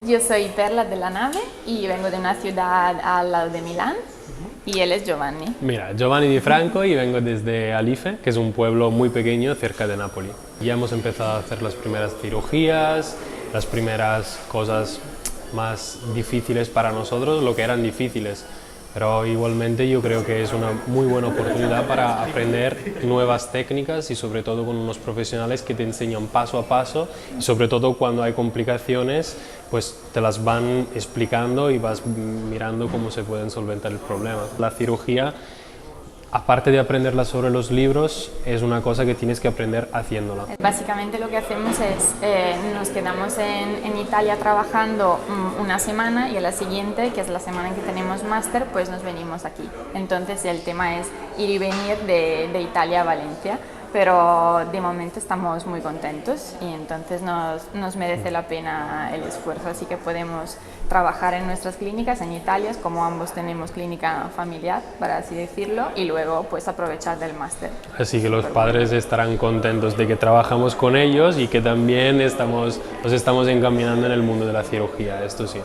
Yo soy Perla de la Nave y vengo de una ciudad al lado de Milán y él es Giovanni. Mira, Giovanni Di Franco y vengo desde Alife, que es un pueblo muy pequeño cerca de Nápoli. Ya hemos empezado a hacer las primeras cirugías, las primeras cosas más difíciles para nosotros, lo que eran difíciles. Pero igualmente yo creo que es una muy buena oportunidad para aprender nuevas técnicas y sobre todo con unos profesionales que te enseñan paso a paso y sobre todo cuando hay complicaciones pues te las van explicando y vas mirando cómo se pueden solventar el problema. La cirugía, aparte de aprenderla sobre los libros, es una cosa que tienes que aprender haciéndola. Básicamente lo que hacemos es, nos quedamos en Italia trabajando una semana y a la siguiente, que es la semana en que tenemos máster, pues nos venimos aquí. Entonces el tema es ir y venir de Italia a Valencia, pero de momento estamos muy contentos y entonces nos merece la pena el esfuerzo, así que podemos trabajar en nuestras clínicas en Italia, como ambos tenemos clínica familiar, para así decirlo, y luego pues aprovechar del máster. Así que los padres estarán contentos de que trabajamos con ellos y que también nos estamos encaminando en el mundo de la cirugía, esto sí.